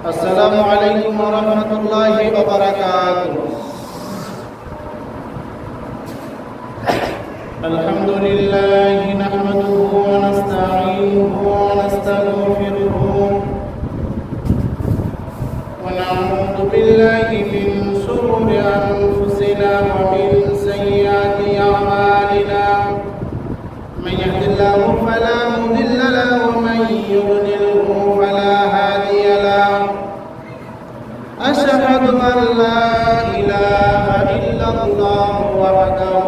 السلام عليكم ورحمة الله وبركاته. الحمد لله نحمده ونستعينه ونستغفره ونعوذ بالله من شرور أنفسنا ومن سيئات أعمالنا. من يهد الله فلا مضل له ومن يضلله فلا هادي له. أشهد أن لا إله إلا الله وحده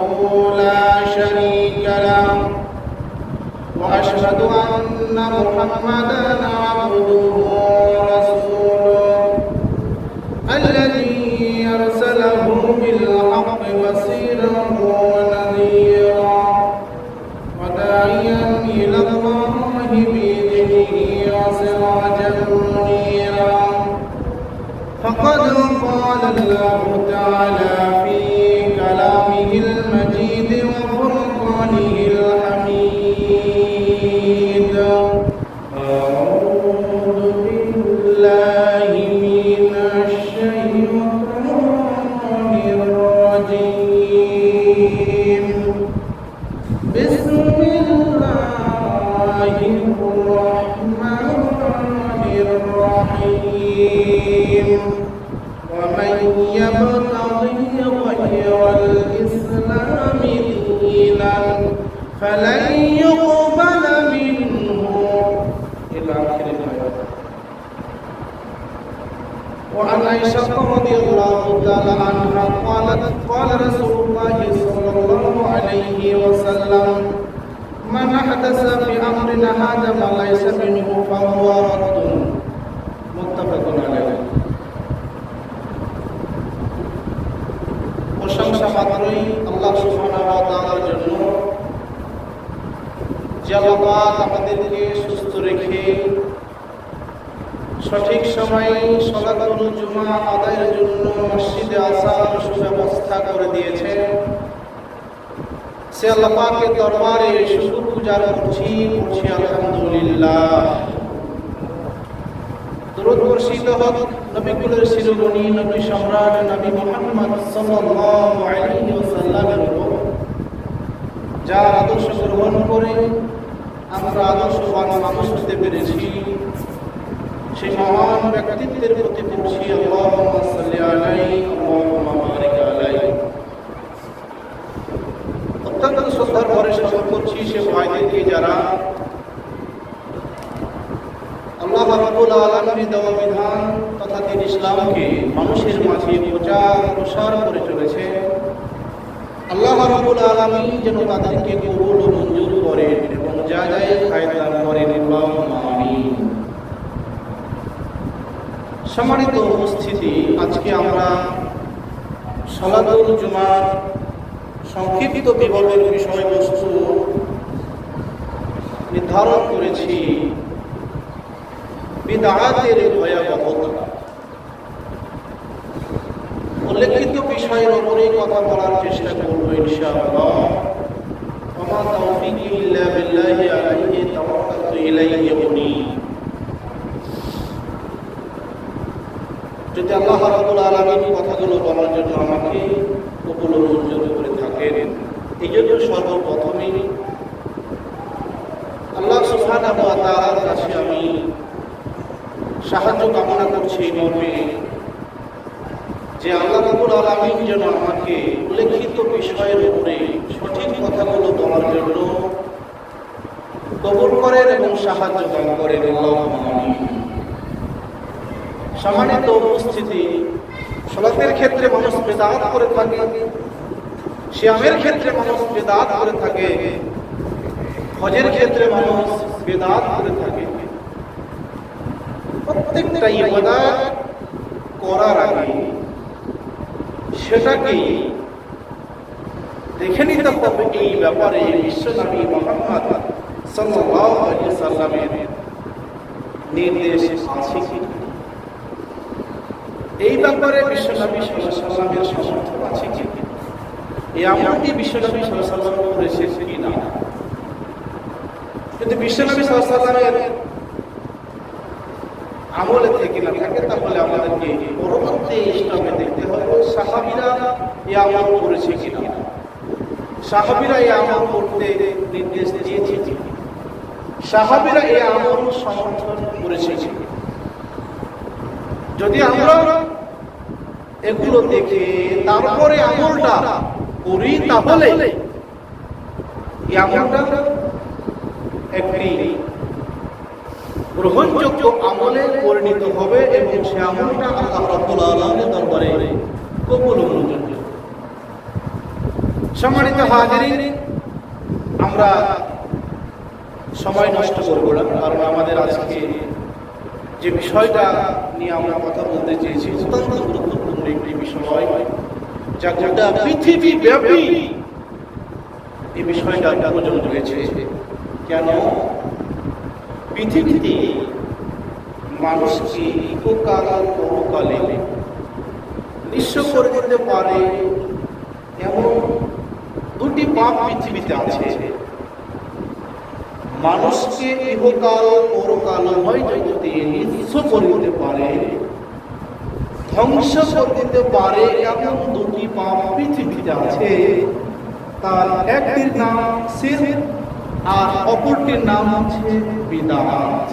لا شريك له وأشهد أن محمدا عبده ورسوله الذي أرسله بالحق بصيرا ونذيرا وداعيا إلى الله بإذنه وسراجا منيرا. فقد قال الله تعالى في كلامه المجيد وفرقانه الحميد: أعوذ بالله من الشيطان الرجيم. بسم الله الرحمن الرحيم. ومن يبتغي غير الإسلام دينا فلن يقبل منه إلى آخر الآيات. وعن عائشة رضي الله تعالى عنها قالت: قال رسول الله صلى الله عليه وسلم: من أحدث في أمرنا هذا ما ليس منه فهو رد. متفق عليه. প্রশংসা মাত্রই আল্লাহ সুবহানাহু ওয়া তাআলার জন্য, যে আল্লাহ আমাদেরকে সুস্থ রেখে সঠিক সময়ে সালাতুল জুমা আদায়ের জন্য মসজিদে আসার সুব্যবস্থা করে দিয়েছে। সে আল্লাহ পাকের দরবারে শুকর গুজার করছি আলহামদুলিল্লাহ। দরুদ বর্ষিত হোক নবী কুলের শিরোমণি, নবী সম্রাট, নবী মুহাম্মদ সাল্লাল্লাহু আলাইহি ওয়াসাল্লামের উপর, যার আদর্শ গ্রহণ করে আমরা আদর্শবান মানুষ হতে পেরেছি। সেই মহান ব্যক্তিত্বের প্রতি পড়ছি আল্লাহুম্মা সাল্লি আলাইহি আল্লাহুম্মা বারিক আলাইহি। অত্যন্ত শ্রদ্ধার পরে স্মরণ করছি সে ভাইদেরকে যারা আল্লাহ রাব্বুল আলামিনের দেওয়া বিধান তথা দ্বীন ইসলামকে মানুষের মাঝে প্রচার প্রসার করে চলেছে। আল্লাহ রাব্বুল আলামিন যেন তাদেরকে কবুল ও মঞ্জুর করেন এবং যা যায় খায়র দান করেন। আল্লাহুম্মা আমিন। সম্মানিত উপস্থিতি, আজকে আমরা সালাতুল জুমার সংক্ষিপ্ত বিবরণের বিষয়বস্তু নির্ধারণ করেছি বিদআতের ভয়াবহতা। উল্লেখিত বিষয়ের উপরে কথা বলার চেষ্টা করব ইনশাআল্লাহ। ওয়া মা তাওফীকি ইল্লা বিল্লাহি আলাইহি তাওয়াক্কালতু ইলাইহি উনীব। যদি আল্লাহ রাব্বুল আলামিন কথাগুলো বলার জন্য আমাকে কবুল ও মঞ্জুর করে থাকেন, এই জন্য সর্বপ্রথমেই আল্লাহ সুবহানাহু ওয়া তাআলার কাছে আমি সাহায্য কামনা করছি এই মর্মে যে আল্লাহ রাব্বুল আলামিন যেন আমাকে উল্লেখিত বিষয়ের উপরে সঠিক কথাগুলো বলার জন্য কবুল করেন এবং সাহায্য দান করেন। আল্লাহুম্মা আমিন। সম্মানিত উপস্থিতি, সালাতের ক্ষেত্রে মানুষ বিদআত করে থাকে, সিয়ামের ক্ষেত্রে মানুষ বিদআত করে থাকে, হজের ক্ষেত্রে মানুষ বিদআত করে থাকে। প্রত্যেকটা ইবাদত করার আগে সেটাকে দেখে নিতে হবে এই ব্যাপারে বিশ্বনবী মুহাম্মদ সাল্লাল্লাহু আলাইহি ওয়াসাল্লামের নির্দেশ আছে কি, এই ব্যাপারে বিশ্বনবী সাল্লাল্লাহু আলাইহি ওয়াসাল্লামের সমর্থন আছে কি, এই আমলটি বিশ্বনবী সাল্লাল্লাহু আলাইহি ওয়াসাল্লাম করেছেন কিনা। যদি বিশ্বনবী সাল্লাল্লাহু আলাইহি ওয়াসাল্লামের আমলে থেকে না থাকে তাহলে আমাদেরকে পরবর্তী ইসলামে দেখতে হবে সাহাবীরা এই আমল করেছে কিনা, সাহাবীরা এই আমল করতে নির্দেশ দিয়েছে কিনা, সাহাবীরা এই আমল সমর্থন করেছে কিনা। যদি আমরা এগুলো দেখে তারপরে আমলটা করি তাহলে এই আমলটা একটি গ্রহণযোগ্য আমলে পরিণত হবে এবং সে আমলটা আল্লাহ রাব্বুল আলামিনের দরবারে কবুল হবে। সম্মানিত হাজিরিন, আমরা সময় নষ্ট করব না, কারণ আমাদের আজকে যে বিষয়টা নিয়ে আমরা কথা বলতে চেয়েছি অত্যন্ত গুরুত্বপূর্ণ একটি বিষয়, যা গোটা পৃথিবী ব্যাপী এই বিষয়টা প্রয়োজন রয়েছে। কেন পৃথিবীতে মানুষকে ইহকাল পরকালে নিঃস্ব করে দিতে পারে এমন দুটি পাপ পৃথিবীতে আছে। মানুষকে ইহকাল পরকাল হয়তো নিঃস্ব করে দিতে পারে, ধ্বংস করে দিতে পারে এমন দুটি পাপ পৃথিবীতে আছে। তার একটির নাম শিরক আর অপরটির নাম হচ্ছে বিদআত।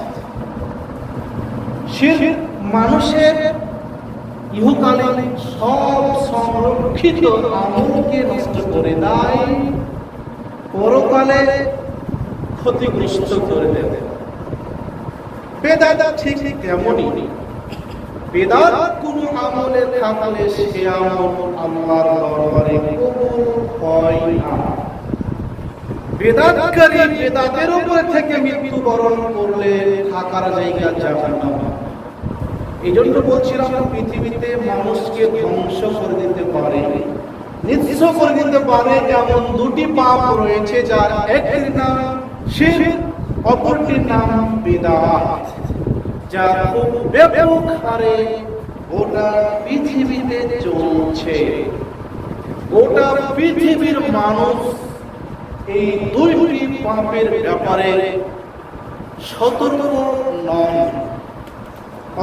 শিরক মানুষের ইহকালে সব সংরক্ষিত আমলকে নষ্ট করে দেয়, পরকালে ক্ষতিগ্রস্ত করে দেয়। বেদাত ঠিক তেমনই, বেদাত কোন আমলে থাকলে সে আমল আল্লাহর দরবারে কবুল হয় না। বেদাতকারী বেদাতের উপর থেকে মৃত্যুবরণ করলে থাকার জায়গা জাহান্নাম। এই জন্য বলছিলাম পৃথিবীতে মানুষকে ধ্বংস করে দিতে পারে, নিঃস্ব করে দিতে পারে এমন দুটি পাপ রয়েছে, যার একটির নাম শিরক, অপরটির নাম বিদআত, যা খুব ব্যাপক হারে গোটা পৃথিবীতে চলছে। গোটা পৃথিবীর মানুষ এই দুইটি পাপের ব্যাপারে সতর্ক নন।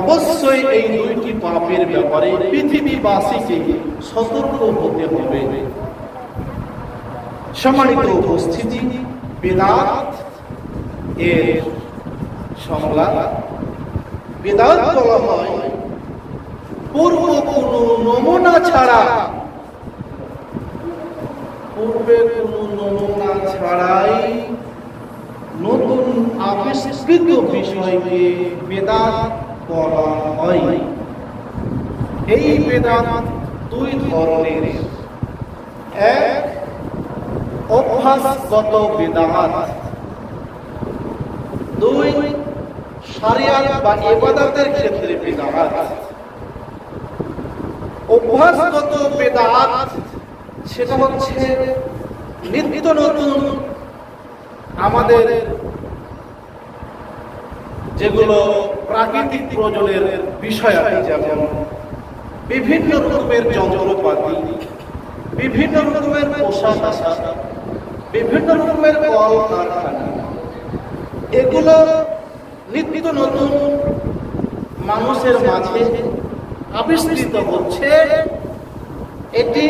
অবশ্যই এই দুইটি পাপের ব্যাপারে পৃথিবীবাসীকে সতর্ক হতে হবে। সম্মানিত উপস্থিতি, বেদাত এর সংজ্ঞা, বেদাত বলা হয় পূর্ব কোনো নমুনা ছাড়া, পূর্বে কোনো নমুনা ছাড়াই নতুন আবিষ্কৃত বিষয়কে বেদাত বলা হয়। এই বেদাত দুই ধরনের, এক অভ্যাসগত বেদাত, দুই শরিয়াত বা ইবাদতের ক্ষেত্রে বেদাত। অভ্যাসগত বেদাত সেটা হচ্ছে নিত্য নতুন আমাদের যেগুলো প্রাকৃতিক প্রয়োজনের বিষয় আছে, যেমন বিভিন্ন রকমের যন্ত্রপাতি, বিভিন্ন রকমের পোশাক আশাক, বিভিন্ন রকমের কলকারখানা, এগুলো নিত্য নতুন মানুষের মাঝে আবিষ্কৃত হচ্ছে। এটি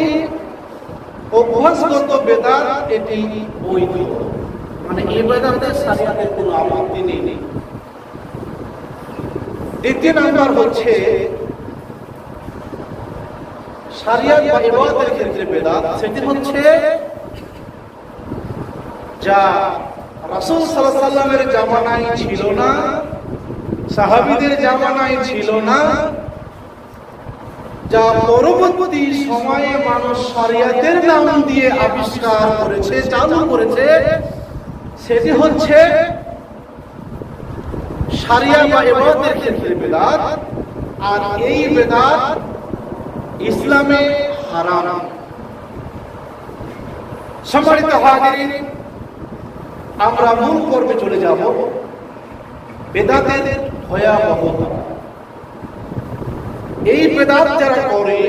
অভ্যাসগত বেদাত, এটি বৈধ, মানে এই বেদাতে শরিয়াতের কোনো আপত্তি নেই। দ্বিতীয় নাম্বার হচ্ছে শরিয়াত বা ইবাদতের ক্ষেত্রে বেদাত, সেটি হচ্ছে যা রাসূল সাল্লাল্লাহু আলাইহি ওয়াসাল্লামের জামানায় ছিল না, সাহাবীদের জামানায় ছিল না, যা পরবর্তী সময়ে মানুষ শরিয়াতের নাম দিয়ে আবিষ্কার করেছে, চালু করেছে। সেটি হচ্ছে শরিয়াত বা ইবাদতের ক্ষেত্রে বেদাত, আর এই বেদাত ইসলামে হারাম। সম্মানিত হাজিরিন, আমরা মূল পর্বে চলে যাব। বেদাতের ভয়াবহতা। এই বেদাত যারা করে,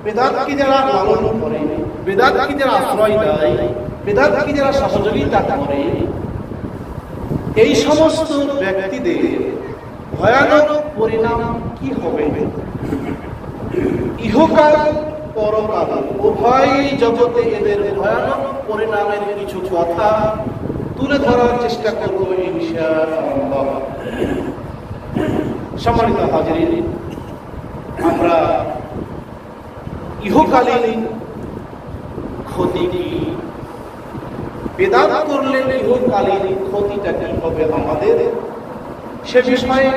বেদাতকে যারা লালন করে, বেদাতকে যারা আশ্রয় দেয়, বেদাতকে যারা সহযোগিতা করে, এই সমস্ত ব্যক্তিদের ভয়ানক পরিণাম কি হবে। ইহকাল পরকাল উভয় জগতে এদের ভয়ানক পরিণামের কিছু কথা তুলে ধরার চেষ্টা করব ইনশাআল্লাহ। সম্মানিত হাজিরিন, আমরা ইহকালীন ক্ষতি কি, বেদাত করলে ইহকালীন ক্ষতিটা কি হবে আমাদের, সে বিষয়ে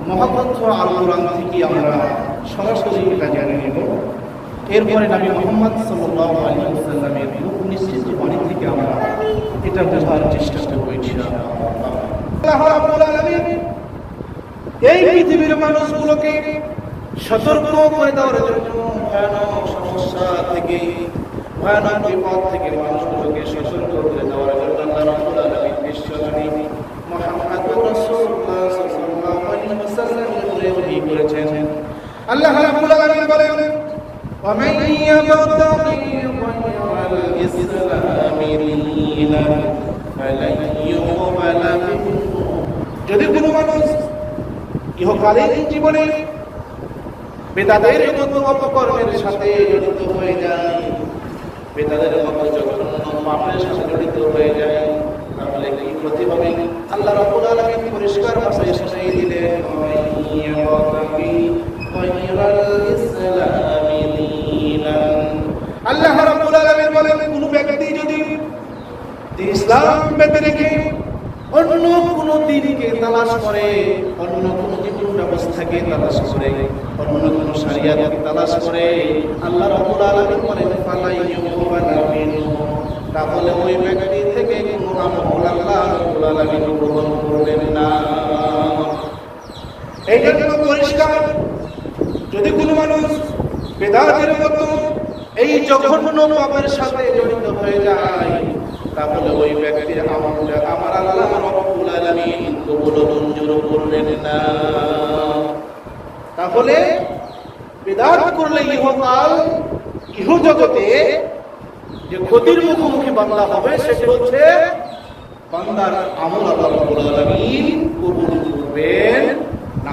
মহাগ্রন্থ আল কোরআন থেকে আমরা সরাসরি এটা জেনে নেব। এরপরে নবী মুহাম্মদ সাল্লাল্লাহু আলাইহি ওয়াসাল্লামের মুখ নিশ্চিত বাণী থেকে আমরা এটা বোঝার চেষ্টা করব ইনশাআল্লাহ। আল্লাহ রাব্বুল আলামিন এই পৃথিবীর মানুষগুলোকে সতর্ক করে দেওয়ার জন্য ভয়ানক সমস্যা থেকে, ভয়ানক বিপদ থেকে মানুষগুলোকে সতর্ক করে দেওয়ার জন্য আল্লাহ রাব্বুল আলামিন বিশ্বনবী মুহাম্মদুর রাসূলুল্লাহ সাল্লাল্লাহু আলাইহি ওয়াসাল্লামের উপরে ওহী করেছেন। আল্লাহ রাব্বুল আলামিন বলেন, ওয়া মান ইয়াবতাগি গায়রাল ইসলামি দীনান ফালান ইউকবালা মিনহু, যদি কোনো মানুষ ইহকালীন জীবনে বেদাতের মতো অপকর্মের সাথে জড়িত হয়ে যায়, বেদাতের মতো জঘন্য পাপের সাথে জড়িত হয়ে যায়, তাহলে কি ক্ষতি হবে? আল্লাহ রাব্বুল আলামিন পরিষ্কার ভাষায় শিখিয়ে দিলেন, আল্লাহ রাব্বুল আলামিন বলেন, কোন ব্যক্তি যদি ইসলাম বেঁধে রেখে অন্য কোন দিনকে তালাশ করে, অন্য কোন জীবন ব্যবস্থাকে তালাশ করে, অন্য কোন শরিয়াতকে তালাশ করে, আল্লাহ রাব্বুল আলামিন বলেন ফালাই ইউকবালা মিনহু, তাহলে ওই ব্যক্তি থেকে কোনো আমল আল্লাহ রাব্বুল আলামিন গ্রহণ করবেন না। এই জন্য পরিষ্কার, যদি কোনো মানুষ বেদাতের মতো এই জঘন্য পাপের সাথে জড়িত হয়ে যায়, তাহলে ওই ব্যক্তির আমলটা আমার আল্লাহ রাব্বুল আলামিন কবুল মঞ্জুর করবেন না। তাহলে বিদআত করলে ইহকাল ইহ জগতে যে ক্ষতির মুখোমুখি বান্দা হবে সেটা হচ্ছে বান্দার আমল আল্লাহ রাব্বুল আলামিন কবুল করবেন না।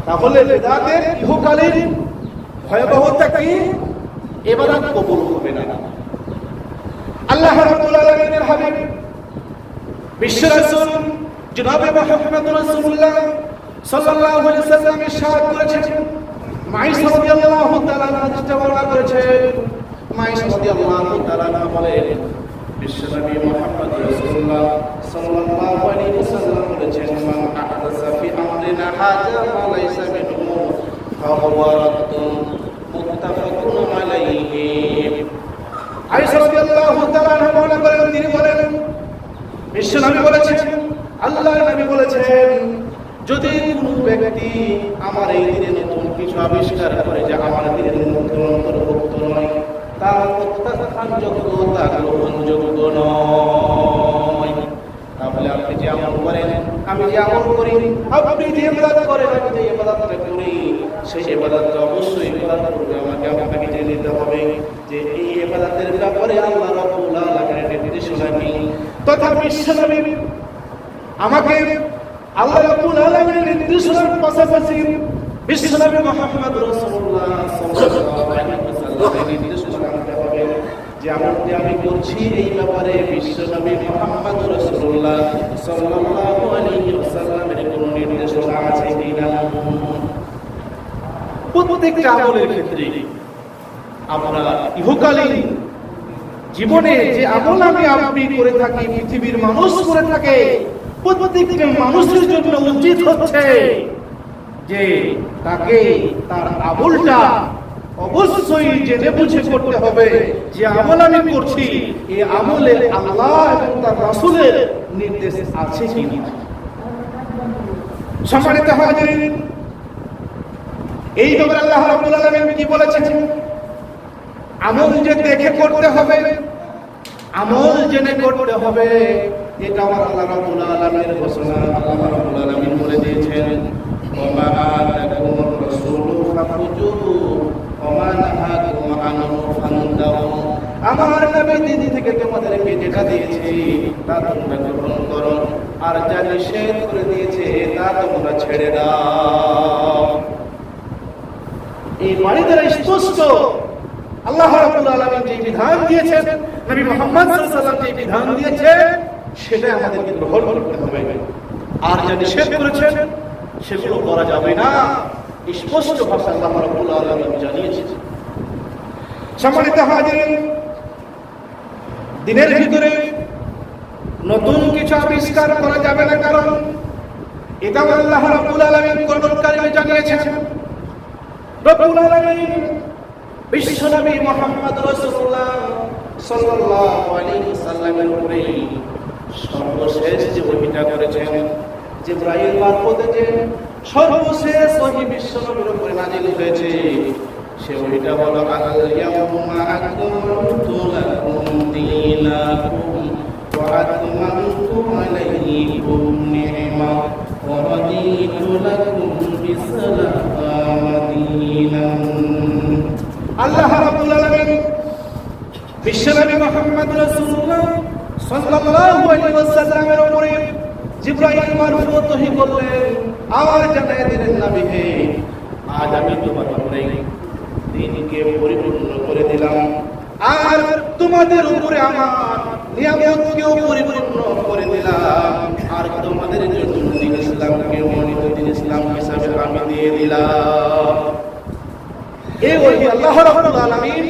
তাহলে বিদআতের ইহকালের ভয়াবহতা কি? ইবাদত কবুল হবে না। আল্লাহ রাব্বুল আলামিনের হাবিব বিশ্ব রাসূল জনাবে মুহাম্মদ রাসূলুল্লাহ সাল্লাল্লাহু আলাইহি ওয়াসাল্লাম ইরশাদ করেছেন, মাইসা রাদিয়াল্লাহু তাআলা আনহা বর্ণনা করেছেন, মাইসা রাদিয়াল্লাহু তাআলা বলেন, বিশ্ব নবী মুহাম্মদ রাসূলুল্লাহ সাল্লাল্লাহু আলাইহি ওয়াসাল্লাম বলেছেন, মান আহদাসা ফি আমরিনা হাযা মা লাইসা মিনহু ফাহুয়া রাদ্দুন, মুত্তাফাকুন আলাইহি। আয়েশা রাদিয়াল্লাহু তাআলা আনহা বর্ণনা করেন, তিনি বলেন, বিশ্ব নবী বলেছেন, আল্লাহর নবী বলেছেন, যদি কোনো ব্যক্তি আমার এই দিনে নতুন কিছু আবিষ্কার করে যা আমার দিনের মধ্যে অন্তর্ভুক্ত নয়, তার প্রত্যাখ্যানযোগ্য, তা গ্রহণযোগ্য নয়। তাহলে আপনি যে আমল করেন, আমি যে আমল করি, আপনি যে ইবাদত করেন, আমি যে ইবাদতটা করি, সেই ইবাদতটা অবশ্যই ইবাদত করবে আমাকে, আপনাকে জেনে নিতে হবে যে এই ইবাদতের ব্যাপারে আল্লাহ রাব্বুল আলামিনের নির্দেশনা কি। তথা বিশ্বনবী আমাকে আল্লাহ রাব্বুল আলামিনের নির্দেশনার পাশাপাশি বিশ্বনবী মুহাম্মদ রাসূলুল্লাহ সাল্লাল্লাহু আলাইহি ওয়াসাল্লামের নির্দেশনা মানতে হবে যে আমলটি আমি করছি এই ব্যাপারে বিশ্বনবী মুহাম্মদ রাসূলুল্লাহ সাল্লাল্লাহু আলাইহি ওয়াসাল্লামের কোন নির্দেশনা আছে কিনা। প্রত্যেকটা আমলের ক্ষেত্রে আমরা ইহকালীন জীবনে যে আমল আমি আপনি করে থাকি, পৃথিবীর মানুষ করে থাকে, প্রত্যেকটা মানুষের জন্য উচিত হচ্ছে যে তাকে তার আমলটা অবশ্যই জেনে বুঝে করতে হবে যে আমল আমি করছি এই আমলে আল্লাহ এবং তার রাসূলের নির্দেশ আছে কিনা। সম্মানিত হাজিরিন, এই ব্যাপারে আল্লাহ রাব্বুল আলামিন কি বলেছেন? আমল যে দেখে করতে হবে, আমল জেনে করতে হবে, এটা আমার আল্লাহ রাব্বুল আলামিনের ঘোষণা। আল্লাহ রাব্বুল আলামিন বলে দিয়েছেন, ওমা আতাকুমুর রাসূলু ফাখুযুহু ওমা নাহাকুম আনহু ফান্তাহু, আমার নবী দিদি থেকে তোমাদেরকে যেটা দিয়েছি তা তোমরা গ্রহণ করো, আর যা নিষেধ করে দিয়েছে তা তোমরা ছেড়ে দাও। এই বাণী দ্বারা স্পষ্ট আল্লাহ রাব্বুল আলামিন যে বিধান দিয়েছেন, নবী মুহাম্মদ সাল্লাল্লাহু আলাইহি ওয়াসাল্লাম যে বিধান দিয়েছেন, সেটা আমাদেরকে গ্রহণ করতে হবে। আর যা নিষেধ করেছেন সেগুলো করা যাবে না, স্পষ্ট ভাষায় আল্লাহ রাব্বুল আলামিন জানিয়েছেন। সম্মানিত হাজিরিন, দিনের ভিতরে নতুন কিছু আবিষ্কার করা যাবে না, কারণ এটা আল্লাহ রাব্বুল আলামিন কোরআনুল কারীমে জানিয়েছেন। রব্বুল আলামিন বিশ্বনবী মুহাম্মদ রাসূলুল্লাহ সাল্লাল্লাহু আলাইহি ওয়াসাল্লামের উপরে সর্বশেষ যে ওহীটা করেছেন, জিবরাইল মারফতে যে সর্বশেষ ওহী বিশ্বনবীর উপরে নাযিল হয়েছে, সে ওহীটা হলো আল ইয়াউমা আকমালতু লাকুম দীনাকুম ওয়া আতমামতু আলাইকুম নি'মাতি ওয়া রাদিতু লাকুম বিসসালামা দীনান। আল্লাহ রাব্বুল আলামিন বিশ্বনবী মুহাম্মদ রাসূলুল্লাহ সাল্লাল্লাহু আলাইহি ওয়াসাল্লামের উপরে জিবরাইল মারফত ওহী করলেন, আর জানায় দিলেন, নবী হে, আজ আমি তোমার উপরে দ্বীনকে পরিপূর্ণ করে দিলাম, আর তোমাদের উপরে আমার নিয়ামতকেও পরিপূর্ণ করে দিলাম, আর তোমাদের জন্য দ্বীন ইসলামকে মনোনীত দ্বীন ইসলাম হিসাবে আমি দিয়ে দিলাম। এই ওহী আল্লাহ রাব্বুল আলামিন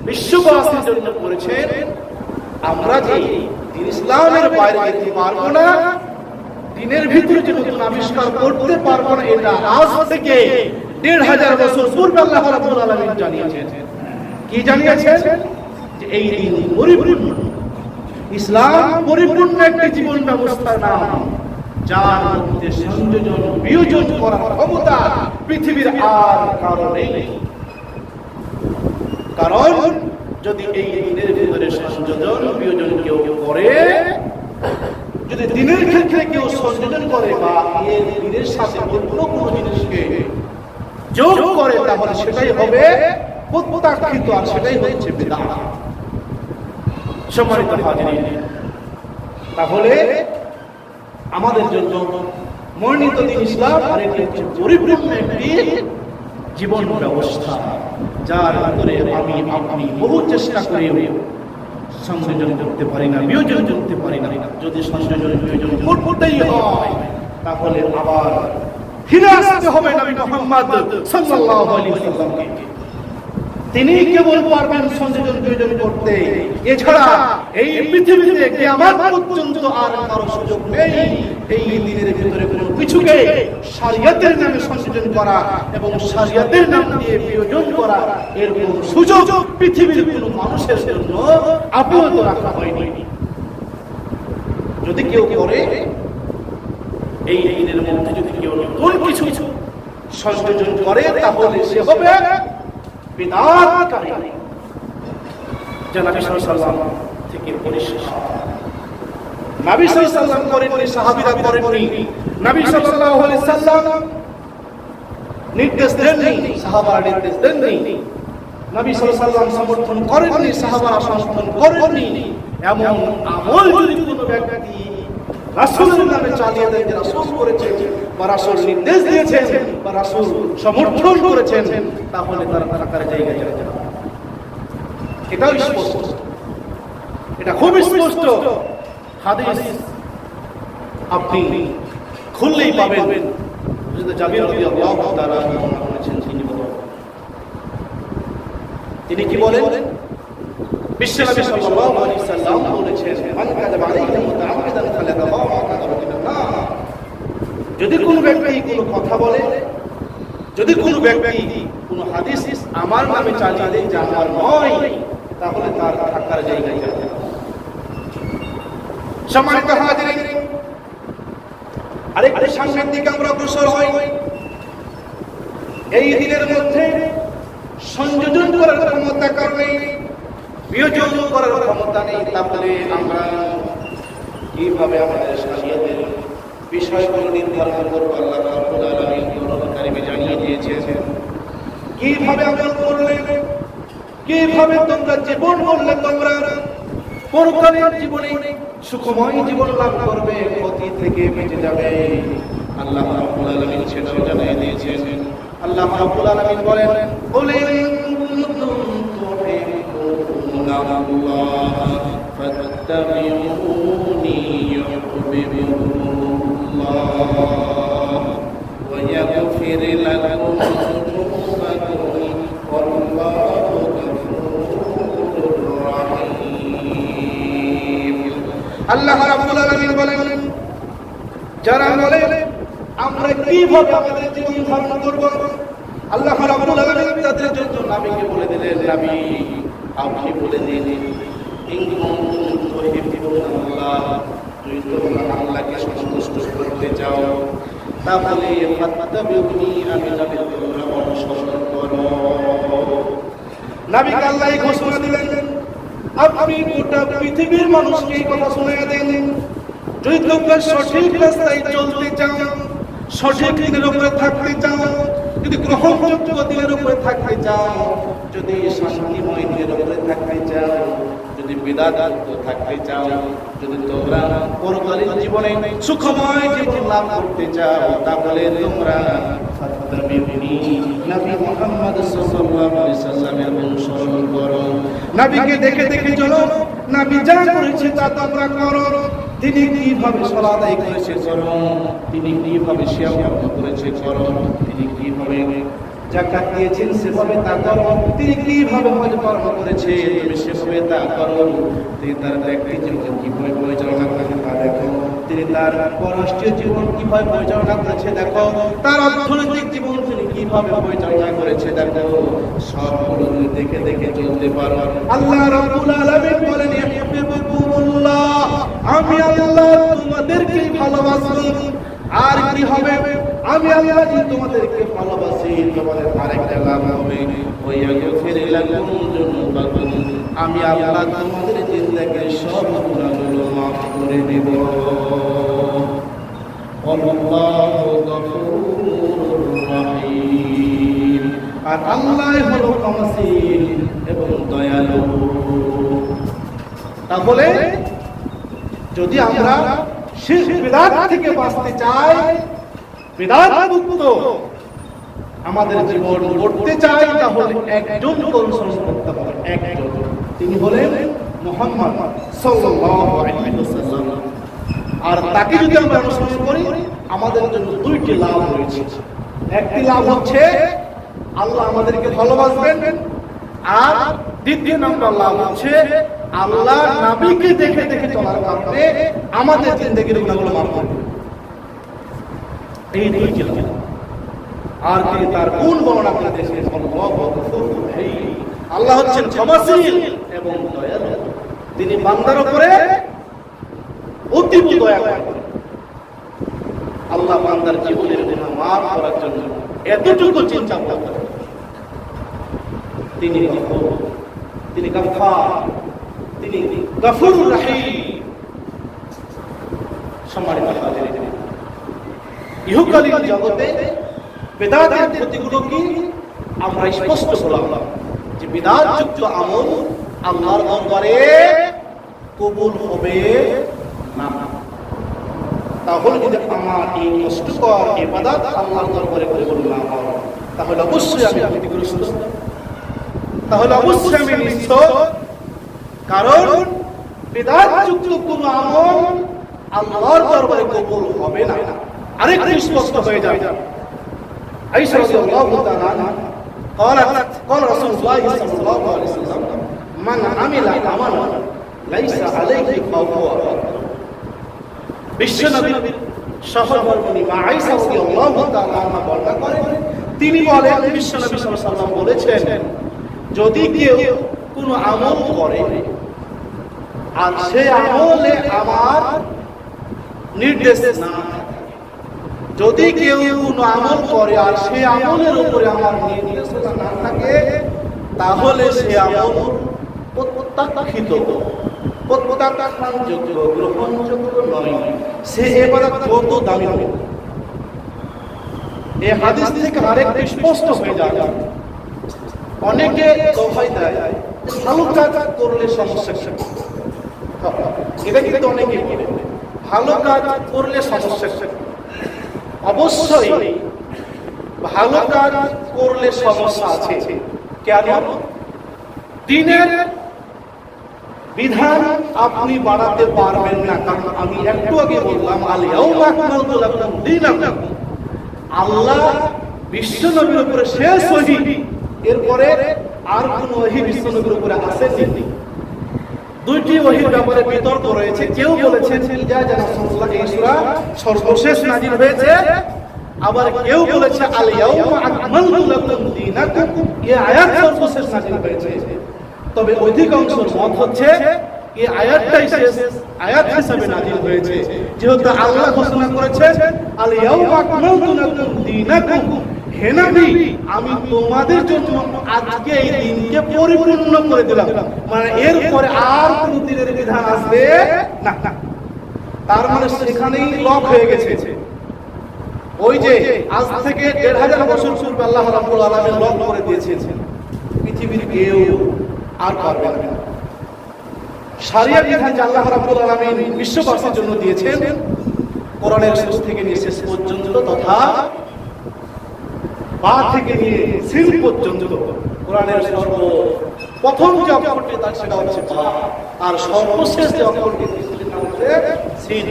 বিশ্ববাসীর জন্য করেছেন। আমরা যে দ্বীন ইসলামের বাইরে যেতে পারবো না, দ্বীনের ভিতরে যে নতুন আবিষ্কার করতে পারবো না, এটা আজ থেকে ১৫০০ বছর পূর্বে আল্লাহ রাব্বুল আলামিন জানিয়েছেন। কি জানিয়েছেন? যে এই দ্বীন পরিপূর্ণ, ইসলাম পরিপূর্ণ একটি জীবন ব্যবস্থার নাম, যার মধ্যে সংযোজন বিয়োজন করার ক্ষমতা পৃথিবীর আর কারো নেই। কারণ যদি এই দ্বীনের ভিতরে সংযোজন বিয়োজন কেউ করে, যদি দ্বীনের ক্ষেত্রে কেউ সংযোজন করে বা এই দ্বীনের সাথে অন্য কোনো জিনিসকে যোগ করে, তাহলে সেটাই হবে প্রত্যাখ্যিত, আর সেটাই হচ্ছে বিদআত। সম্মানিত হাজিরিন, তাহলে আমাদের জন্য মনোনীত দ্বীন ইসলাম আর এটি হচ্ছে পরিপূর্ণ একটি জীবন ব্যবস্থা, যার ভিতরে আমি আপনি বহু চেষ্টা করেও সংযোজন করতে পারি না, বিয়োজন করতে পারি না। যদি সংযোজন বিয়োজন করতেই হয়, তাহলে আবার ফিরে আসতে হবে নবী মুহাম্মদ সাল্লাল্লাহু আলাইহি ওয়াসাল্লামকে। তিনি কেবল পারবেন সংযোজন বিয়োজন করতে, এছাড়া এই পৃথিবীতে কিয়ামত পর্যন্ত আর কারো সুযোগ নেই এই দ্বীনের ভিতরে কোনো কিছুকে শরিয়তের নামে সংযোজন করা এবং শরিয়তের নাম দিয়ে বিয়োজন করা, এর কোনো সুযোগ পৃথিবীর কোনো মানুষের জন্য আপাতত রাখা হয়নি। যদি কেউ করে, এই দ্বীনের মধ্যে যদি কেউ নতুন কিছু সংযোজন করে, তাহলে সে হবে বিদআতকারী, যা নবী সাল্লাল্লাহু আলাইহি ওয়াসাল্লাম থেকে পরিষ্কার। নবী সাল্লাল্লাহু আলাইহি ওয়াসাল্লাম করেননি, সাহাবীরা করেননি, নবী সাল্লাল্লাহু আলাইহি ওয়াসাল্লাম নির্দেশ দেননি, সাহাবারা নির্দেশ দেননি, নবী সাল্লাল্লাহু আলাইহি ওয়াসাল্লাম সমর্থন করেননি, সাহাবারা সমর্থন করেননি। এমন আমল যদি কোনো ব্যক্তি রাসূলের নামে চালিয়ে দেন, যে রাসূল করেছেন বা রাসূল নির্দেশ দিয়েছেন বা রাসূল সমর্থন করেছেন, তাহলে তার থাকার জায়গা যাবে না। এটাও স্পষ্ট, এটা খুব স্পষ্ট। হাদিস আপনি খুললেই পাবেন। হযরত জাবির রাদিয়াল্লাহু তাআলা বর্ণনা করেছেন, তিনি কি বলেন? বিশ্বনবী সাল্লাল্লাহু আলাইহি ওয়াসাল্লাম বলেছেন, মান কাযাবা আলাইহি মুতাআম্মিদান ফালাকাল্লাহু আ'তাদারুল্লাহ। যদি কোনো ব্যক্তি কোনো কথা বলে, যদি কোনো ব্যক্তি কোনো হাদিস আমার নামে চালিয়ে দেয় যা আমার নয়, তাহলে তার থাকার জায়গা যাবে না। সম্মানিত হাজিরিন, আরেকটি সামনের দিকে আমরা অগ্রসর হই। এই দিনের মধ্যে সংযোজন করার ক্ষমতা কারণে, বিয়োজন করার ক্ষমতা নেই, তাহলে আমরা কিভাবে আমাদের শরীয়তের বিষয়গুলো নির্ধারণ করব? আল্লাহ রাব্বুল আলামিন কোরআনুল কারীমে জানিয়ে দিয়েছেন কিভাবে আমল করলে, কিভাবে তোমরা জীবন করলে তোমরা পরকালীন জীবনে সুখময় জীবন লাভ করবে, ক্ষতি থেকে বেঁচে যাবে। আল্লাহ রাব্বুল আলামিন সেটাও জানিয়ে দিয়েছেন। আল্লাহ রাব্বুল আলামিন বলেন, কুল ইন কুনতুম তুহিব্বুনাল্লাহ ফাত্তাবিউনি ইউহিব্বুকুমুল্লাহ ওয়া ইয়াগফির লাকুম যুনুবাকুম ওয়াল্লাহু গফুরুর রাহিম। আল্লাহ রাব্বুল আলামিন বলেন, যারা বলে আমরা কিভাবে আমাদের জীবন ধারণ করব, আল্লাহ রাব্বুল আলামিন তাদের জন্য নবীকে বলে দিলেন, নবী আপনি বলে দিন, ইন কুনতুম তুহিব্বুনাল্লাহ, যদি তোমরা আল্লাহকে সন্তুষ্ট করতে চাও তাহলে ফাত্তাবিউনি, আমি নবীর তোমরা অনুসরণ করো। নবীকে আল্লাহ ঘোষণা দিলেন, আপনি গোটা পৃথিবীর মানুষকে এই কথা শুনিয়ে দেন, যদি তোমরা সঠিক রাস্তায় চলতে চাও, সঠিক দিনের উপরে থাকতে চাও, যদি গ্রহণযোগ্য দিনের উপরে থাকতে চাও, যদি শান্তিময় দিনের উপরে থাকতে চাও, যদি বিদাত থাকতে চাও, যদি তোমরা পরকালীন জীবনে সুখময় জীবন লাভ করতে চাও, তাহলে তোমরা ফাত্তাবিউনি, নবী মুহাম্মদ সাল্লাল্লাহু আলাইহি ওয়াসাল্লামের অনুসরণ করো। নবীকে দেখে দেখে চলো, নবী যা করেছে তা তোমরা করো। তিনি কিভাবে সালাত আদায় করেছে করো, তিনি কিভাবে সিয়াম পালন করেছে করো, তিনি কিভাবে যাকাত দিয়েছেন সেভাবে তা করো, তিনি কিভাবে হজ পালন করেছে তুমি সেভাবে তা করো। তিনি তার ব্যক্তি জীবন কিভাবে পরিচালনা করেছে তা দেখো, তিনি তার পররাষ্ট্রীয় জীবন কিভাবে পরিচালনা করেছে দেখো, তার অর্থনৈতিক জীবন তিনি কিভাবে পরিচালনা করেছে দেখো। সবগুলো দেখে দেখে চলতে পারো। আল্লাহ রাব্বুল আলামিন বলেন, ইউহিব্বুকুমুল্লাহ, আমি আল্লাহ তোমাদেরকে ভালোবাসি। আর কি হবে? আমি আল্লাহ তোমাদেরকে ভালোবাসি, তোমাদের আরেকটা লাভ হবে, ওয়ায়াগফির লাকুম যুনুবাকুম, আমি আল্লাহ তোমাদের জিন্দেগীর সব গুনাহগুলো মাফ করে দেব। আল্লাহু গফুরুর রহিম, আর আল্লাহ হলো ক্ষমাশীল এবং দয়ালু। তাহলে যদি আমরা শিরক বিদআত থেকে বাঁচতে চাই, বিদআত মুক্ত আমাদের জীবন গড়তে চাই, তাহলে একজনকে অনুসরণ করতে হবে, একজন, তিনি হলেন মুহাম্মদ সাল্লাল্লাহু আলাইহি ওয়াসাল্লাম। আর তাকে যদি আমরা অনুসরণ করি, আমাদের জন্য দুইটি লাভ রয়েছে। একটি লাভ হচ্ছে আল্লাহ আমাদেরকে ভালোবাসবেন, আর দ্বিতীয় নাম্বার লাভ হচ্ছে আল্লাহ নবীকে দেখে দেখে চলার কারণে আমাদের জিন্দেগির গুনাহগুলো মাফ করবেন। এই দুইটি লাভ। আর তিনি তার গুণ বর্ণনা করে দিয়েছেন, আল্লাহু গফুরুর রহিম, আল্লাহ হচ্ছেন ক্ষমাশীল এবং দয়ালু। তিনি বান্দার উপরে অতীব দয়া করেন। আল্লাহ বান্দার জীবনের গুনাহ মাফ করার জন্য এতটুকু চিন্তা করেন। তিনি গফুর, তিনি গফফার, তিনি গফুরুর রহিম। সম্মানিত হাজিরিন, ইহকালীন জগতে বিদআতের ক্ষতিগুলো কি আমরা স্পষ্ট বললাম, যে বিদআতযুক্ত আমল আল্লাহর দরবারে কবুল হবে না। তাহলে যদি আমার এই কষ্টকর ইবাদত আল্লাহর দরবারে কবুল না হয়, তাহলে অবশ্যই আমি ক্ষতিগ্রস্ত, তাহলে অবশ্যই আমি নিশ্চিত। কারণ বিদআতযুক্ত কোন আমল আল্লাহর দরবারে কবুল হবে না। আরেকটু স্পষ্ট হয়ে যায়, আয়েশা রাদিয়াল্লাহু তাআলা قالت قال رسول الله صلى الله عليه وسلم من عمل عملا ليس عليه فهو رد। বিশ্বনবীর সহধর্মিণী মা আয়েশা রাদিয়াল্লাহু তাআলা বর্ণনা করেন, তিনি বলেন বিশ্বনবী সাল্লাল্লাহু আলাইহি ওয়াসাল্লাম বলেছেন, যদি কেউ কোনো আমল করে আর সেই আমলে আমার নির্দেশ না, যদি কেউ কোনো আমল করে আর সেই আমলের উপরে আমার নির্দেশনা না থাকে, তাহলে সে আমল প্রত্যাখ্যাত, প্রত্যাখ্যানযোগ্য, গ্রহণযোগ্য নয়। সে ইবাদত কত দামি হবে। এই হাদিস থেকে আরেকটি স্পষ্ট হয়ে যায়, অনেকে দোহাই দেয় ভালো কাজ করলে সমস্যা, এটা কিন্তু অনেকেই বলে ভালো কাজ করলে সমস্যা, অবশ্যই ভালো কাজ করলে সমস্যা আছে। কেন? দিনের বিধান আপনি বাড়াতে পারবেন না, কারণ আমি একটু আগে বললাম আল-ইয়াউমা আকমালতু লাকুম দীনাকুম, আল্লাহ বিশ্ব নবীর উপরে শেষ ওহী, এরপরে আর কোন ওহী বিশ্ব নবীর উপরে আসেনি। দুইটি ওহীর ব্যাপারে বিতর্ক রয়েছে। কেউ বলেছেন এই সূরা সর্বশেষ নাযিল হয়েছে, আবার কেউ বলেছে আল-ইয়াউমা আকমালতু লাকুম দীনাকুম, এই আয়াত সর্বশেষ নাযিল হয়েছে। তবে অধিকাংশ মত হচ্ছে এই আয়াতটাই শেষ আয়াত হিসেবে নাযিল হয়েছে, যেহেতু আল্লাহ ঘোষণা করেছেন আল-ইয়াউমা আকমালতু লাকুম দীনাকুম, হে নবী আমি তোমাদের জন্য আজকে এই দিনকে পরিপূর্ণ করে দিলাম, মানে এরপরে আর কোন দিনের বিধান আসবে না। তার মানে সেখানেই লক হয়ে গেছে। ওই যে আজ থেকে ১৫০০ বছর পূর্বে আল্লাহ রাব্বুল আলামিন লক করে দিয়েছেন, পৃথিবীর কেউ আর পারবে না। শরিয়া বিধান যে আল্লাহ রাব্বুল আলামিন বিশ্ববাসীর জন্য দিয়েছেন, কোরআনের শুরু থেকে নিয়ে শেষ পর্যন্ত, তথা বা থেকে নিয়ে সিন পর্যন্ত কোরআনের সর্বপ্রথম যে অক্ষরটি তার সেটা হচ্ছে বা, আর সর্বশেষ যে অক্ষরটি সেটা হচ্ছে সিন।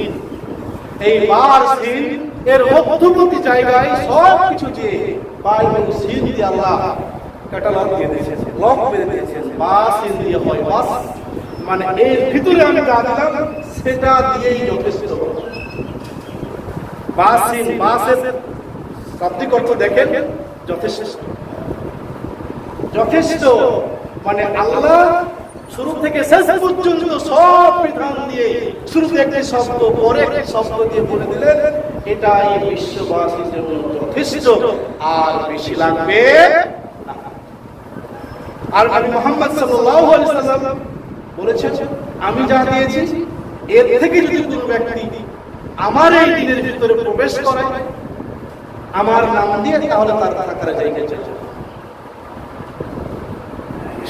এই বা আর সিন এর মধ্যবর্তী জায়গায় সবকিছু যে বা এবং সিন দিয়ে আল্লাহ ক্যাটালগ দিয়ে দিয়েছেন, লক মেরে দিয়েছেন। বা সিন দিয়ে হয় বাস, মানে এর ভিতরে আমি যা দিলাম সেটা দিয়েই যথেষ্ট। বা সিন বাসের শাব্দিক অর্থ দেখেন, যথেষ্ট। যথেষ্ট মানে আল্লাহ শুরু থেকে শেষ পর্যন্ত সব বিধান দিয়ে শুরুতে একটি শব্দ পরে একটি শব্দ দিয়ে বলে দিলেন এটাই বিশ্ববাসীর জন্য যথেষ্ট, আর বেশি লাগবে না। আর নবী মুহাম্মদ সাল্লাল্লাহু আলাইহি ওয়াসাল্লাম বলেছেন আমি যা দিয়েছি এর থেকে যদি কোনো ব্যক্তি আমার এই দিনের ভিতরে প্রবেশ করে আমার নাম দিয়ে, তাহলে তার থাকার জায়গা চাই।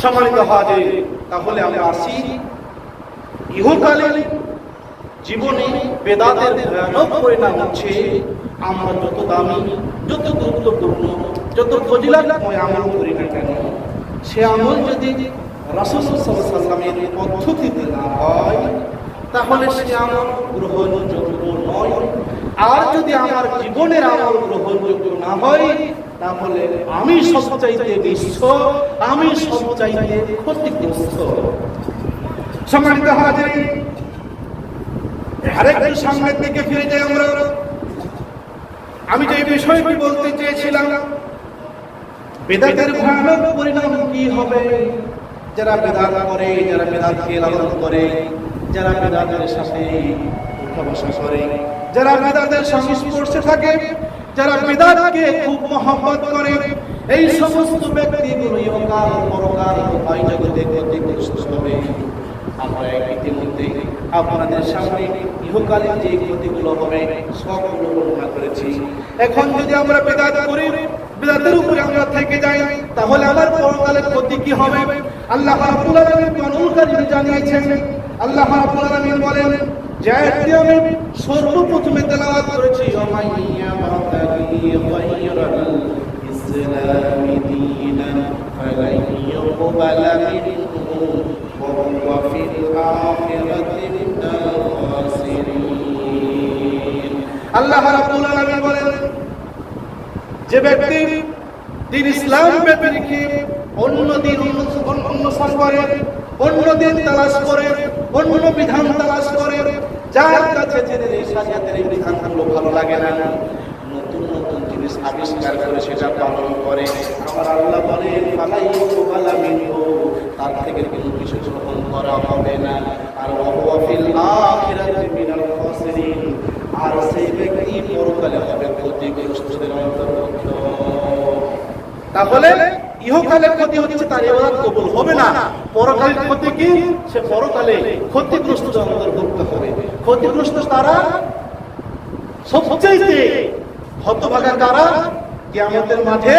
সম্মানিত হাজির, তাহলে আমরা আসি ইহকালীন জীবনে বেদাতের ভয়ানক পরিণাম হচ্ছে আমরা যত দামি, যত গুরুত্বপূর্ণ, যত ফজিলাতময় আমল করি না কেন, সে আমল যদি রাসূল সাল্লাল্লাহু আলাইহি ওয়াসাল্লামের পদ্ধতিতে না হয় তাহলে সে আমল গ্রহণযোগ্য নয়। আর যদি আমার জীবনের আমল গ্রহণযোগ্য না হয় তাহলে আমি সবচাইতে নিঃস্ব, আমি সবচাইতে ক্ষতিগ্রস্ত। সম্মানিত হাজির, আরেকটু সামনের দিকে ফিরে যাই আমরা। আমি যে বিষয়টি বলতে চেয়েছিলাম, বেদাতের ভয়ানক পরিণাম কি হবে যারা বেদাত করে, যারা বেদাতকে লালন করে, যারা বেদাতের সাথে উঠা বসা করে, যারা বেদাতের সংস্পর্শে থাকে, যারা বেদাতকে খুব মহব্বত করে, এই সমস্ত ব্যক্তিগুলো ইহকাল পরকাল উভয় জগতে ক্ষতিগ্রস্ত হবে। আমরা ইতিমধ্যে আপনাদের সামনে ইহকালীন যে ক্ষতিগুলো হবে সবগুলো বর্ণনা করেছি। এখন যদি আমরা বেদাত করি, বেদাতের উপরে আমরা থেকে যাই, তাহলে আমার পরকালের ক্ষতি কি হবে? আল্লাহ রাব্বুল আলামিন কোরআনুল কারীমে জানিয়েছেন। আল্লাহ রাব্বুল আলামিন বলেন যে আয়াতটি আমি সর্বপ্রথমে তেলাওয়াত করেছি, ওমাইয়া বাতাগি গায়রাল ইসলামি দীনান ফালান ইউকবালা মিনহু ওয়া হুয়া ফিল আখিরাতি মিনাল খাসিরিন। আল্লাহ রাব্বুল আলামিন বলেন যে ব্যক্তি দিন ইসলাম ব্যতীত অন্য দিন অনুসরণ করে, অন্য দিন তালাশ করে, অন্য বিধান তালাশ করে, যার কাছে এই শরিয়াতের এই বিধানগুলো ভালো লাগে না, নতুন নতুন জিনিস আবিষ্কার করে সেটা পালন করে, আমার আল্লাহ বলেন ফালাইয়ুকবালা মিনহু, তার থেকে কোনো কিছু গ্রহণ করা হবে না। আর ওয়া হুয়া ফিল আখিরাতি মিনাল খাসিরিন, আর সেই ব্যক্তি পরকালে হবে ক্ষতিগ্রস্তদের অন্তর্ভুক্ত। তাহলে ইহকালের ক্ষতি হচ্ছে তার ইবাদত কবুল হবে না, পরকালের ক্ষতি কি? সে পরকালে ক্ষতিগ্রস্তদের অন্তর্ভুক্ত হবে। ক্ষতিগ্রস্ত তারা সবচেয়ে হতভাগা কারা? কিয়ামতের মাঠে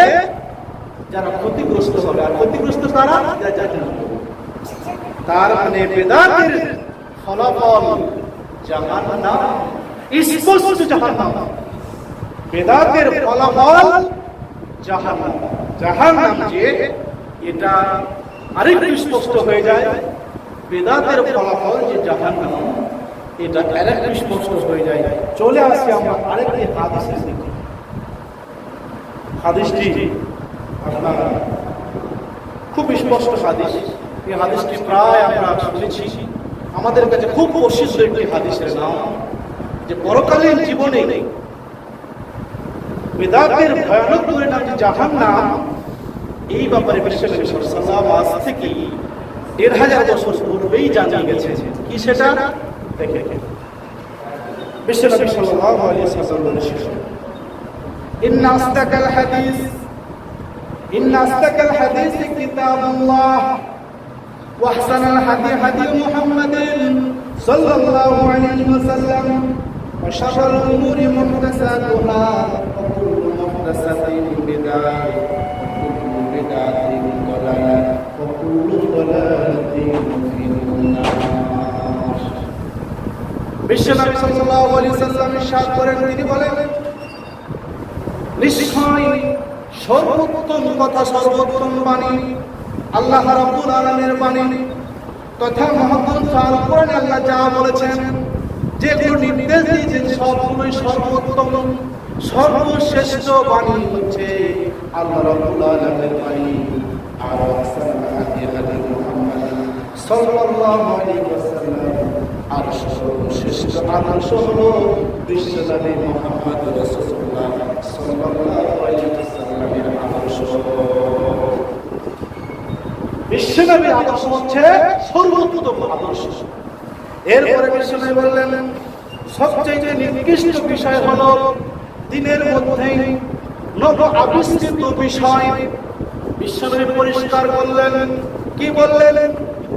যারা ক্ষতিগ্রস্ত হবে। আর ক্ষতিগ্রস্ত তারা যারা জাহান্নামে। তার মানে বেদাতের ফলাফল জাহান্নাম, স্পষ্ট জাহান্নাম। বেদাতের ফলাফল জাহান্নাম। জাহান্নাম যে এটা আরেকটু স্পষ্ট হয়ে যায়, বেদাতের ফলাফল যে জাহান্নাম এটা আরেকটু স্পষ্ট হয়ে যায়। চলে আসি আমরা আরেকটি হাদিসের দিকে। হাদিসটি আপনার খুব স্পষ্ট হাদিস। এই হাদিসটি প্রায় আমরা শুনেছি, আমাদের কাছে খুব প্রসিদ্ধ একটি হাদিসের নাম, যে পরকালীন জীবনে বেদাতের ভয়ানক পরিণাম যে জাহান্নাম, এই ব্যাপারে বিশ্বনবী সাল্লাল্লাহু আলাইহি ওয়াসাল্লাম আজ থেকে ১৫০০ বছর পূর্বেই জানিয়ে গেছেন। কি সেটা দেখেন, বিশ্বনবী সাল্লাল্লাহু আলাইহি ওয়াসাল্লাম বলেছেন, ইন্না আসদাকাল হাদিস কিতাবুল্লাহ ওয়া আহসানাল হাদি মুহাম্মাদিন সাল্লাল্লাহু আলাইহি ওয়াসাল্লাম ওয়া শাররাল উমুরি মুহদাসাতুহা ওয়া কুল্লু মুহদাসাতিন বিদআহ ওয়া কুল্লু বিদআতিন দালালাহ ওয়া কুল্লু দালালাতিন ফিন-নার। বিশ্বনবী সাল্লাল্লাহু আলাইহি ওয়াসাল্লাম ইরশাদ করেন, তিনি বলেন, নিশ্চয় সর্বোত্তম কথা, সর্বোত্তম বাণী আল্লাহ রাব্বুল আলামিনের বাণী তথা মহাগ্রন্থ আল কোরআনে আল্লাহ যা বলেছেন, যেগুলো নির্দেশ দিয়েছেন, সবগুলোই সর্বোত্তম সর্বশ্রেষ্ঠ বাণী হচ্ছে আল্লাহ রাব্বুল আলামিনের বাণী। আর হাদি মুহাম্মদ সাল্লাল্লাহু আলাইহি ওয়াসাল্লাম, আর সর্বশ্রেষ্ঠ আদর্শ হলো বিশ্বনবী মুহাম্মদ রাসূলুল্লাহ সাল্লাল্লাহু আলাইহি ওয়াসাল্লামের আদর্শ। বিশ্বনবীর আদর্শ হচ্ছে সর্বোত্তম আদর্শ। এরপরে বিশ্বনবী বললেন, সবচেয়ে নিকৃষ্ট বিষয় হলো দিনের মধ্যে নব আবিষ্কৃত বিষয়। বিশ্বনবী পরিষ্কার করলেন, কি বললেন,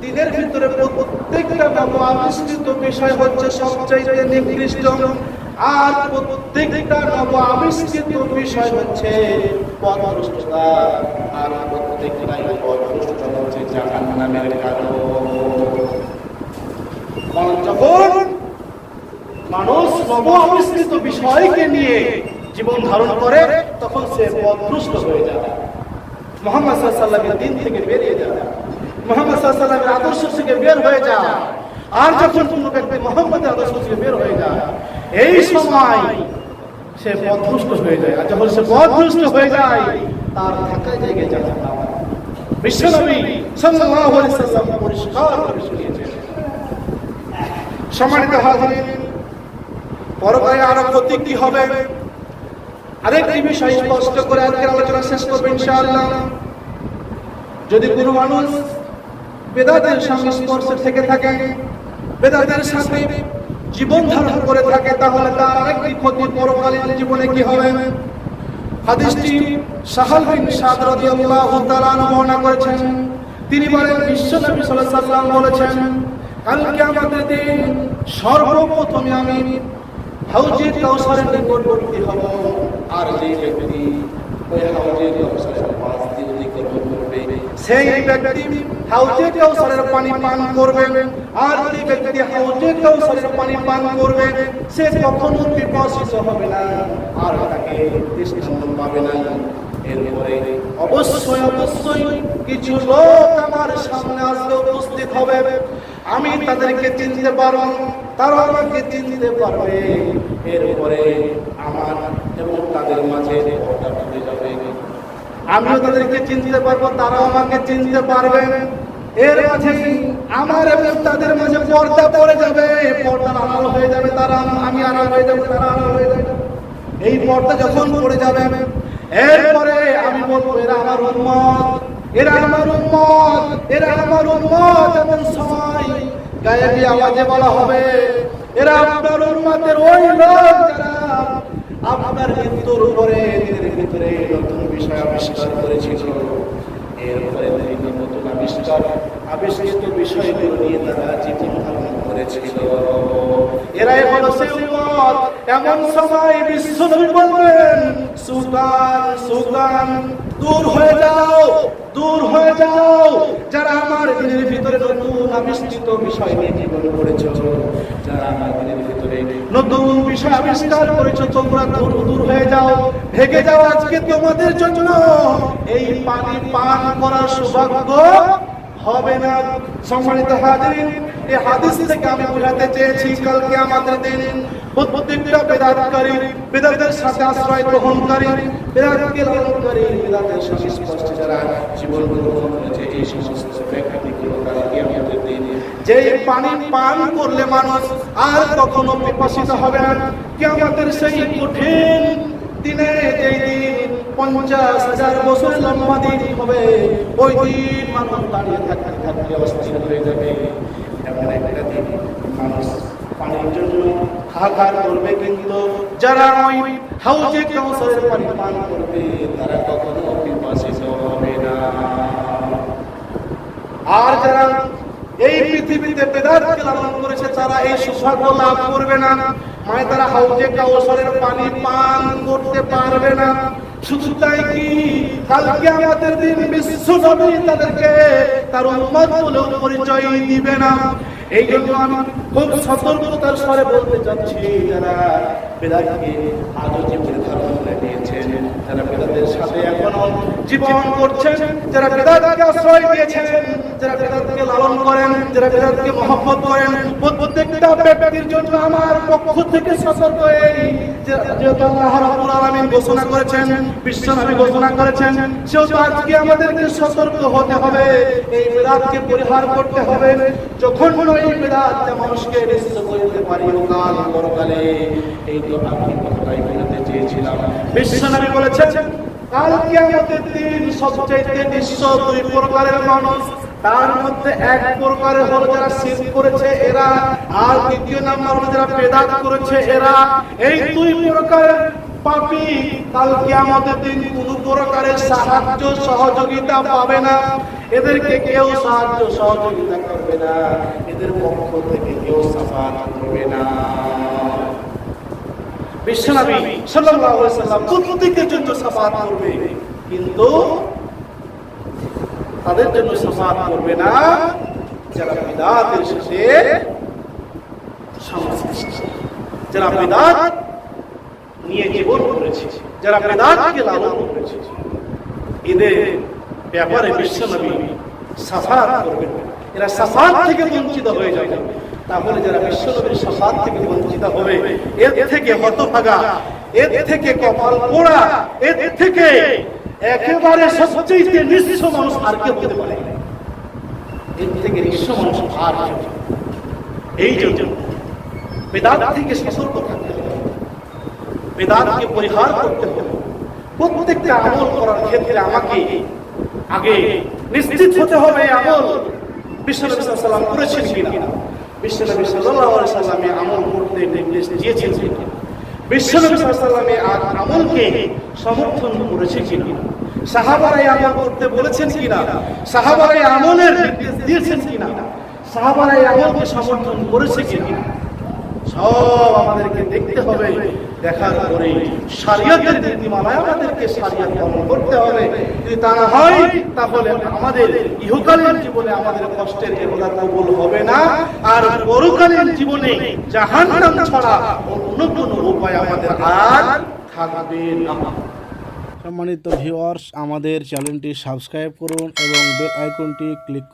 দিনের ভিতরে প্রত্যেকটা নব আবিষ্কৃত বিষয় হচ্ছে সবচেয়ে নিকৃষ্ট, আর প্রত্যেকটা নব আবিষ্কৃত বিষয় হচ্ছে পথভ্রষ্টতা, আর প্রত্যেকটাই পথভ্রষ্টতা হচ্ছে জাহান্নামের কারণ। যখন মানুষ নব আবিষ্কৃত বিষয়কে নিয়ে জীবন ধারণ করে, তখন সে পথভ্রষ্ট হয়ে যায়, মুহাম্মদ সাল্লাল্লাহু আলাইহি ওয়াসাল্লামের দিন থেকে বেরিয়ে যায়, মুহাম্মদ সাল্লাল্লাহু আলাইহি ওয়াসাল্লামের আদর্শ থেকে বের হয়ে যায়। আর যখন কোনো ব্যক্তি মুহাম্মদের আদর্শ থেকে বের হয়ে যায়, এই সময় সে পথভ্রষ্ট হয়ে যায়। আর যখন সে পথভ্রষ্ট হয়ে যায়, তার থাকার জায়গায় জাহান্নাম। বিশ্বনবী সাল্লাল্লাহু আলাইহি ওয়াসাল্লাম পরিষ্কার করে শুনিয়েছেন। সম্মানিত হাজিরিন, পরকালে আরো ক্ষতি কি হবে, আরেকটি বিষয় স্পষ্ট করে আজকের আলোচনা শেষ করব ইনশাআল্লাহ। যদি কোনো মানুষ বেদাতের সংস্পর্শে থেকে থাকে, বেদাতের সাথে জীবন ধারণ করে থাকে, তাহলে তার আরেকটি ক্ষতি পরকালীন জীবনে কি হবে। হাদিসটি সাহাল বিন সাদ রাদিয়াল্লাহু তাআলা বর্ণনা করেছেন। তিনি বলেন, বিশ্বনবী সাল্লাল্লাহু আলাইহি ওয়াসাল্লাম বলেছেন, কাল কিয়ামতের দিন সর্বপ্রথমে আমি হাউজে কাউসারের নিকটবর্তী হব, আর যে ব্যক্তি ওই হাউজে কাউসারের পাশ দিয়ে অতিক্রম করবে, সেই ব্যক্তি হাউজে কাউসারের পানি পান করবে, আর যে ব্যক্তি হাউজে কাউসারের পানি পান করবে, সে কখনো পিপাসিত হবে না, আর তাকে তৃষ্ণা পাবে না। এরপরে অবশ্যই কিছু লোক আমার সামনে আসবে, উপস্থিত হবে, আমি তাদেরকে চিনতে পারবো, তারা আমাকে চিনতে পারবে। এরপরে আমার এবং তাদের মাঝে পর্দা পড়ে যাবে, আমিও তাদেরকে চিনতে পারবো, তারা আমাকে চিনতে পারবে। এর মাঝে আমার এবং তাদের মাঝে পর্দা পড়ে যাবে, পর্দা আড়াল হয়ে যাবে, তারা আমি আড়াল হয়ে যাবে, তারা আড়াল হয়ে যাবে। এই পর্দা যখন পড়ে যাবে, এরপরে আমি বলবো, এরা আমার উম্মত, এরা আমার উম্মত, এরা আমার উম্মত। এমন সময় গায়েবী আওয়াজে বলা হবে, এরা আপনার উম্মতের ওই লোক যারা আপনার মৃত্যুর উপরে দিনের ভিতরে নতুন বিষয় আবিষ্কার করেছিল। এরপরে নতুন আবিষ্কৃত বিষয়গুলো নিয়ে তারা জীবন ধারণ করেছিল। এরাই হলো সেই উম্মত উম্মত, এমন সময় বিশ্বনবী বলবেন, সুলতান সুলতান, দূর হয়ে যাও, দূর হয়ে যাও, যারা আমার দিনের ভিতরে নতুন আবিষ্কৃত বিষয় নিয়ে জীবন করেছো, যারা আমার দিনের ভিতরে নতুন বিষয় আবিষ্কার করেছো, তোমরা দূর দূর হয়ে যাও, ভেগে যাও। আজকে তোমাদের জন্য এই পানি পান করার সৌভাগ্য হবে না। সম্মানিত হাজিরিন, এই হাদিস থেকে আমি বোঝাতে চেয়েছি, কালকে আমাদের দিন প্রত্যেকটা বেদাতকারী, বেদাতের সাথে আশ্রয় গ্রহণকারী, বেদাতকে লালনকারী, বেদাতের সংস্পর্শে যারা জীবন গ্রহণ করেছে, এই সমস্ত ব্যক্তিগুলো কালকে আমাদের দিন যে পানি পান করলে মানুষ আর কখনো পিপাসিত হবে না। কিয়ামতের সেই কঠিন দিনে, যেই দিন 50,000 বছর লম্বা দিন হবে, ওই দিন মানুষ দাঁড়িয়ে থাকতে থাকতে অস্থির হয়ে যাবে। এমন একটা দিন মানুষ পানির জন্য হাহাকার করবে, কিন্তু যারা ওই হাউজে কাউসারের পানি পান করবে তারা কখনো পিপাসিত হবে না। আর যারা এই পৃথিবীতে বেদাতকে লালন করেছে তারা এই সৌভাগ্য লাভ করবে না, মানে তারা হাউজে কাউসারের পানি পান করতে পারবে না। শুধু তাই কি, কালকে আমাদের দিন বিশ্ব নবী তাদেরকে তার উম্মত বলে পরিচয় দিবে না। এই জন্য আমি খুব সতর্কতার স্বরে বলতে চাচ্ছি, যারা বেদাতকে আজও জীবনে ধারণ করে নিয়েছেন, যারা বেদাতের সাথে এখনো জীবন করছেন, যারা বেদাতকে আশ্রয় দিয়েছেন, যারা বেদাতকে লালন করেন, যারা বেদাতকে মহব্বত করেন, প্রত্যেকটা ব্যক্তির জন্য আমার পক্ষ থেকে সতর্ক এই যে আল্লাহ রাব্বুল আলামিন ঘোষণা করেছেন, বিশ্বনবী ঘোষণা করেছেন, সেও আজকে আমাদেরকে সতর্ক হতে হবে, এই বেদাতকে পরিহার করতে হবে। যখন এই বেদাত মানুষকে নিঃস্ব করতে পারি কাল পরকালে, এই তো আমি কথাই বলতে চেয়েছিলাম। বিশ্বনবী বলেছেন, কাল কিয়ামতের দিন সবচেয়ে নিঃস্ব দুই প্রকারের মানুষ, তার মধ্যে এক প্রকারের হলো যারা শিরক করেছে এরা, আর দ্বিতীয় নাম্বার হলো যারা বেদাত করেছে এরা। এই দুই প্রকারের পাপী কাল কিয়ামতের দিন কোন প্রকারের সাহায্য সহযোগিতা পাবে না, এদেরকে কেউ সাহায্য সহযোগিতা করবে না, এদের পক্ষ থেকে কেউ সাফাত করবে না। বিশ্বনবী সাল্লাল্লাহু আলাইহি ওয়াসাল্লাম প্রত্যেকের জন্য সাফাত করবে, কিন্তু তাদের জন্য সাফাত করবে না যারা বিদআতের সাথে সংশ্লিষ্ট, যারা বিদআত নিয়ে জীবন করেছে, যারা বেদাতকে লালন করেছে, এদের ব্যাপারে বিশ্বনবী সাফাত করবেন। এরা সাফাত থেকে বঞ্চিত হয়ে যাবে। তাহলে যারা বিশ্বনবীর সাফাত থেকে বঞ্চিত হবে, এর থেকে হতভাগা, এর থেকে কপাল পোড়া, এর থেকে একেবারে সবচেয়ে নিঃস্ব মানুষ আর কেউ হতে পারে না। এর থেকে নিঃস্ব মানুষ আর কেউ। এই জন্য বেদাত থেকে সতর্ক থাকতে হবে, বেদাতকে পরিহার করতে হবে। প্রত্যেকটা আমল করার ক্ষেত্রে আমাকে আগে নিশ্চিত হতে হবে আমল বিশ্বনবী সাল্লাল্লাহু আলাইহি ওয়াসাল্লাম করেছেন কিনা, বিশ্বনবী সাল্লাল্লাহু আলাইহি ওয়াসাল্লাম আমল করতে নির্দেশ দিয়েছেন কিনা, বিশ্বনবী সাল্লাল্লাহু আলাইহি ওয়াসাল্লাম আমলকে সমর্থন করেছে কিনা, সাহাবারা এই আমল করতে বলেছেন কিনা, সাহাবারা এই আমলের নির্দেশ দিয়েছেন কিনা, সাহাবারা এই আমলকে সমর্থন করেছে কিনা, সব আমাদেরকে দেখতে হবে। দেখার পরে শরীয়তের নীতিমালায় আমাদেরকে শরীয়ত পালন করতে হবে। যদি তা না হয় তাহলে আমাদের ইহকালীন জীবনে আমাদের কষ্টের ইবাদত কবুল হবে না, আর পরকালীন জীবনে জাহান্নাম ছাড়া অন্য কোনো উপায় আমাদের আর থাকবে না। সম্মানিত ভিউয়ার্স, আমাদের চ্যানেলটি সাবস্ক্রাইব করুন এবং বেল আইকনটি ক্লিক করুন।